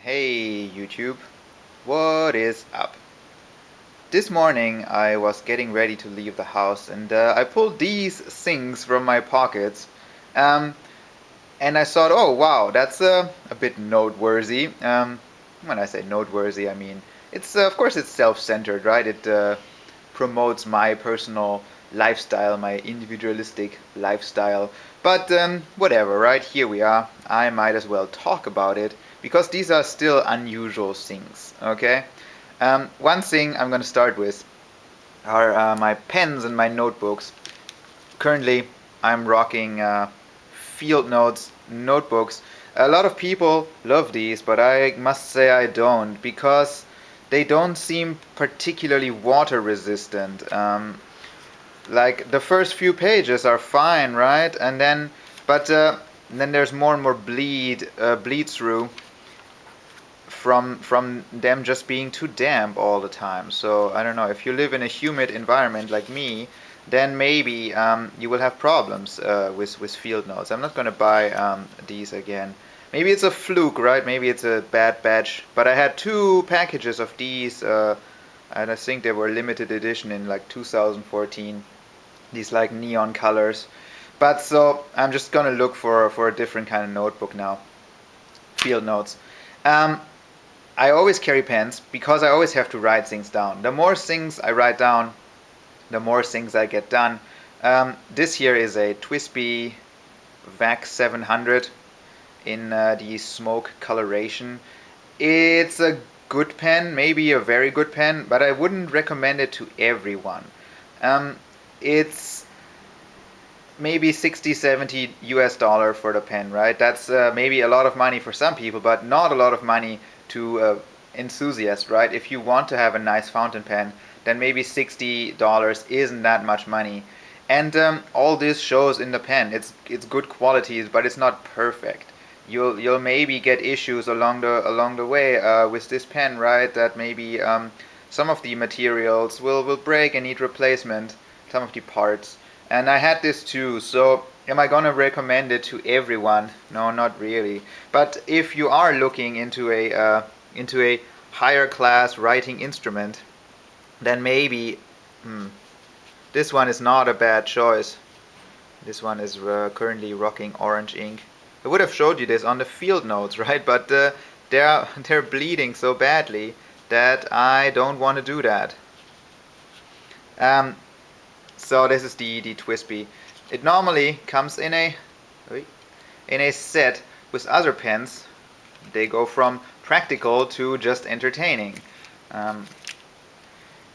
Hey YouTube, what is up? This morning I was getting ready to leave the house and I pulled these things from my pockets um, and I thought, oh wow, that's a bit noteworthy. When I say noteworthy, I mean it's of course it's self-centered, right? It promotes my personal lifestyle, my individualistic lifestyle. But whatever, right? Here we are. I might as well talk about it because these are still unusual things, okay? One thing I'm going to start with are my pens and my notebooks. Currently, I'm rocking Field Notes notebooks. A lot of people love these, but I must say I don't because they don't seem particularly water resistant. Like the first few pages are fine, right? But then there's more and more bleed through from them just being too damp all the time. So I don't know, if you live in a humid environment like me, then maybe you will have problems with Field Notes. I'm not going to buy these again. Maybe it's a fluke, right? Maybe it's a bad batch. But I had two packages of these, and I think they were limited edition in like 2014. These like neon colors. But so I'm just gonna look for a different kind of notebook now. Field Notes. Um, I always carry pens because I always have to write things down. The more things I write down, the more things I get done. This here is a TWSBI Vac 700 in the smoke coloration. It's a good pen, maybe a very good pen, but I wouldn't recommend it to everyone. Um, it's maybe 60, 70 US dollar for the pen, right? That's maybe a lot of money for some people, but not a lot of money to enthusiasts, right? If you want to have a nice fountain pen, then maybe $60 isn't that much money. And all this shows in the pen. It's good qualities, but it's not perfect. You'll maybe get issues along the way with this pen, right? That maybe some of the materials will break and need replacement, some of the parts. And I had this too, so am I gonna recommend it to everyone? No, not really. But if you are looking into a higher class writing instrument, then maybe this one is not a bad choice. This one is currently rocking orange ink. I would have showed you this on the field notes, right? But they're bleeding so badly that I don't want to do that. Um, So this is the TWSBI. It normally comes in a set with other pens. They go from practical to just entertaining. Um,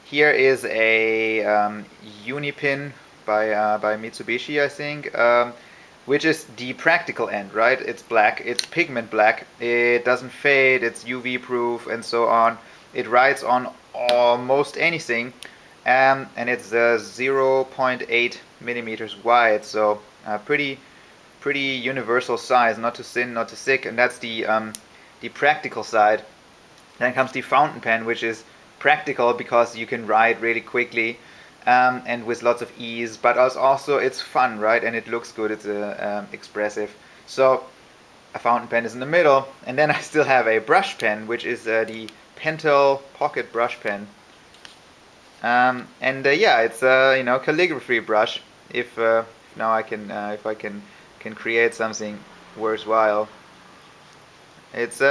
Here is a Uni Pin by Mitsubishi, I think, which is the practical end, right? It's black, it's pigment black, it doesn't fade, it's UV proof, and so on. It writes on almost anything, and it's 0.8 millimeters wide, so pretty universal size, not too thin, not too thick, and that's the practical side. Then comes the fountain pen, which is practical because you can write really quickly and with lots of ease, but also it's fun, right? And it looks good, it's expressive. So a fountain pen is in the middle, and then I still have a brush pen, which is the Pentel pocket brush pen. And yeah, it's a calligraphy brush. If now I can if I can create something worthwhile, it's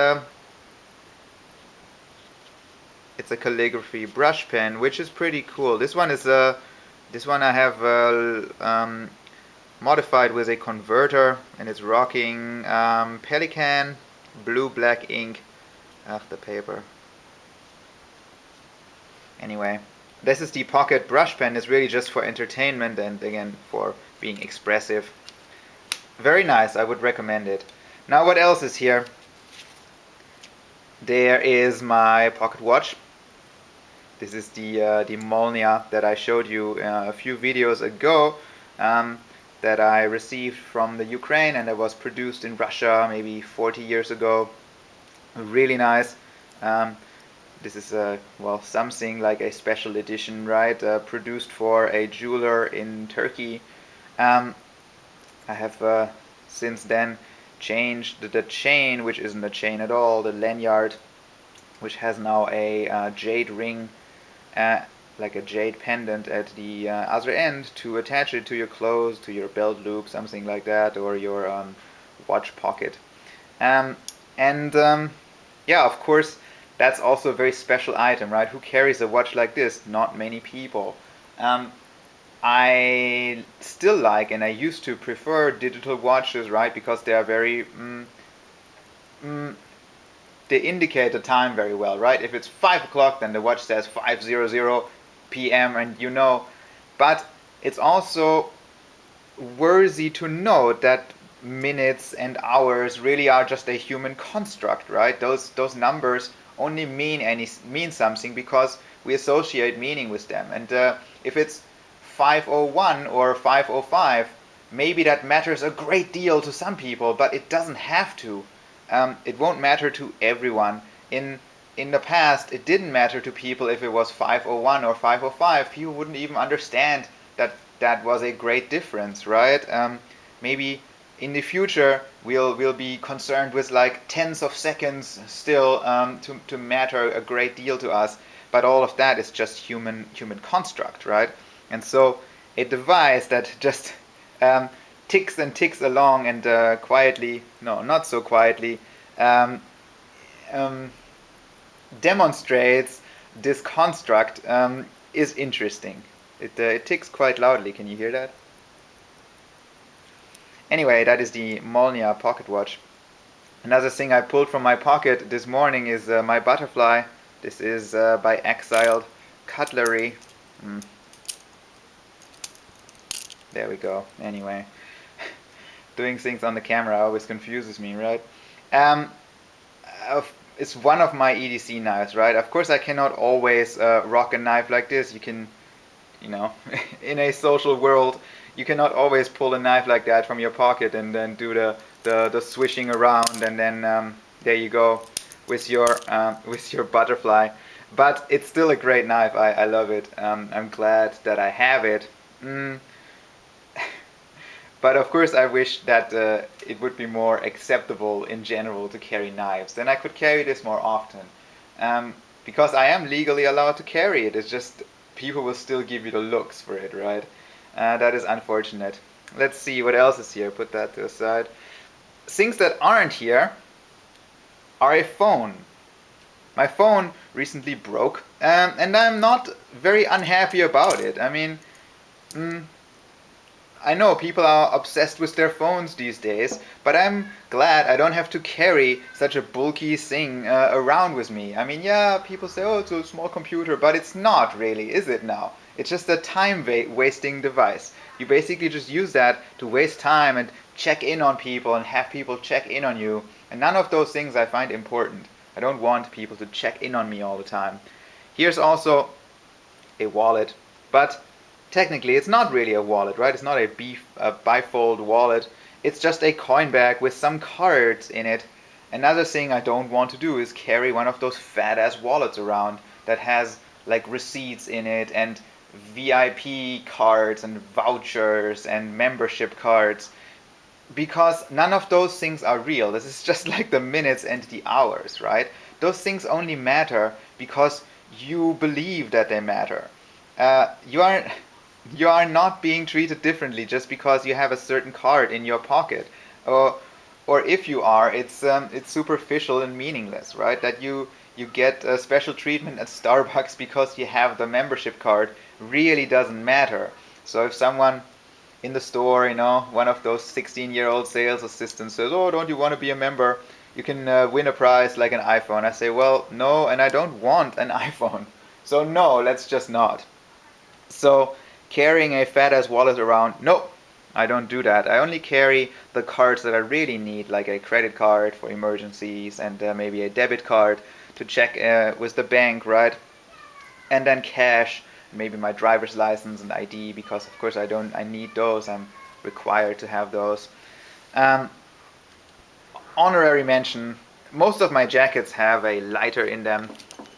it's a calligraphy brush pen, which is pretty cool. This one is this one I have modified with a converter, and it's rocking Pelican blue black ink. The paper. Anyway, this is the pocket brush pen. It's really just for entertainment and again for being expressive. Very nice. I would recommend it. Now, what else is here? There is my pocket watch. This is the Molnija that I showed you a few videos ago, that I received from the Ukraine, and that was produced in Russia maybe 40 years ago. Really nice. This is well, something like a special edition, right? Produced for a jeweler in Turkey. I have since then changed the chain, which isn't a chain at all, the lanyard, which has now a jade ring, like a jade pendant at the other end to attach it to your clothes, to your belt loop, something like that, or your watch pocket. Um, and yeah, of course, that's also a very special item, right? Who carries a watch like this? Not many people. Um, I still like, and I used to prefer digital watches, right? Because they are very, mm, they indicate the time very well, right? If it's 5 o'clock, then the watch says 5:00 p.m. and you know. But it's also worthy to note that minutes and hours really are just a human construct, right? Those numbers only mean something because we associate meaning with them. And if it's 5:01 or 5:05, maybe that matters a great deal to some people, but it doesn't have to. It won't matter to everyone. In the past, it didn't matter to people if it was 5:01 or 5:05. People wouldn't even understand that that was a great difference, right? Maybe in the future we'll be concerned with like tens of seconds still to matter a great deal to us, but all of that is just human construct, right? And so a device that just ticks and ticks along and quietly, no, not so quietly, um, um, demonstrates this construct is interesting. It ticks quite loudly. Can you hear that? Anyway, that is the Molnija pocket watch. Another thing I pulled from my pocket this morning is my butterfly. This is by Exiled Cutlery. Mm, there we go. Anyway, doing things on the camera always confuses me, right? Um, it's one of my EDC knives, right? Of course, I cannot always rock a knife like this. You can, you know, in a social world, you cannot always pull a knife like that from your pocket and then do the swishing around and then there you go with your butterfly. But it's still a great knife. I love it. I'm glad that I have it. Mm, but of course, I wish that it would be more acceptable in general to carry knives. Then I could carry this more often. Because I am legally allowed to carry it. It's just people will still give you the looks for it, right? That is unfortunate. Let's see what else is here. Put that to the side. Things that aren't here are a phone. My phone recently broke, and I'm not very unhappy about it. I mean, mm, I know people are obsessed with their phones these days, but I'm glad I don't have to carry such a bulky thing around with me. I mean, yeah, people say, oh, it's a small computer, but it's not really, is it now? It's just a time wasting device. You basically just use that to waste time and check in on people and have people check in on you. And none of those things I find important. I don't want people to check in on me all the time. Here's also a wallet, but technically it's not really a wallet, right? It's not a bifold wallet. It's just a coin bag with some cards in it. Another thing I don't want to do is carry one of those fat ass wallets around that has like receipts in it and VIP cards and vouchers and membership cards, because none of those things are real. This is just like the minutes and the hours, right? Those things only matter because you believe that they matter. You are you are not being treated differently just because you have a certain card in your pocket, or if you are, it's superficial and meaningless, right? That you get a special treatment at Starbucks because you have the membership card really doesn't matter. So if someone in the store, you know, one of those 16-year-old sales assistants says, "Oh, don't you want to be a member? You can win a prize like an iPhone." I say, "Well, no, and I don't want an iPhone. So no, let's just not." So carrying a fat ass wallet around, nope, I don't do that. I only carry the cards that I really need, like a credit card for emergencies and maybe a debit card to check with the bank, right? And then cash, maybe my driver's license and ID, because of course I need those. I'm required to have those. Um, Honorary mention, most of my jackets have a lighter in them.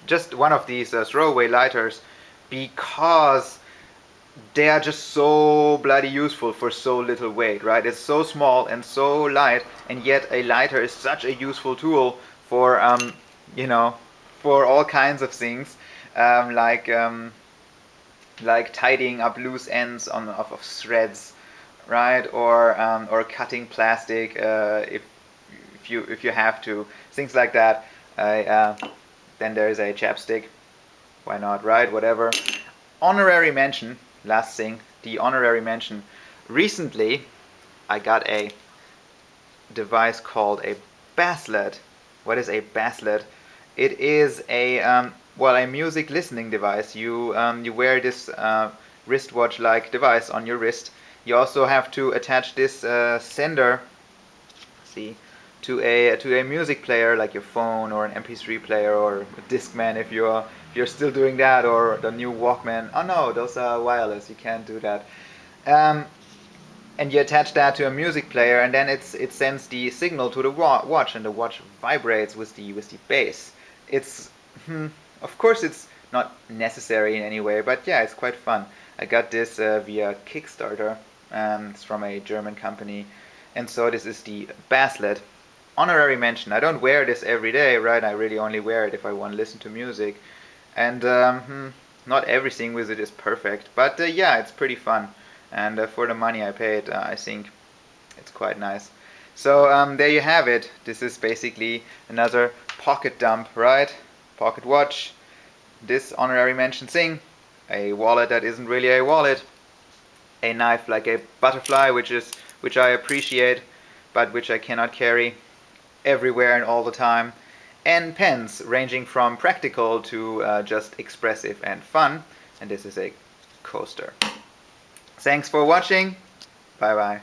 Just one of these throwaway lighters, because they are just so bloody useful for so little weight, right? It's so small and so light, and yet a lighter is such a useful tool for, you know, for all kinds of things, um, like um, like tidying up loose ends of threads, right? Or cutting plastic, if you have to, things like that. Then there is a chapstick. Why not, right? Whatever. Honorary mention. Last thing, the honorary mention. Recently, I got a device called a Basslet. What is a Basslet? It is a well, a music listening device. You wear this wristwatch-like device on your wrist. You also have to attach this sender, see, to a music player like your phone or an MP3 player or a Discman if you're still doing that, or the new Walkman. Oh no, those are wireless. You can't do that. Um, and you attach that to a music player, and then it sends the signal to the watch, and the watch vibrates with the bass. It's of course it's not necessary in any way, but yeah, it's quite fun. I got this via Kickstarter. It's from a German company, and so this is the Basslet. Honorary mention. I don't wear this every day, right? I really only wear it if I want to listen to music, and not everything with it is perfect, but yeah, it's pretty fun. And for the money I paid, I think it's quite nice. So there you have it. This is basically another pocket dump, right? Pocket watch, this honorary mention thing, a wallet that isn't really a wallet, a knife like a butterfly, which I appreciate, but which I cannot carry everywhere and all the time, and pens ranging from practical to just expressive and fun. And this is a coaster. Thanks for watching. Bye bye.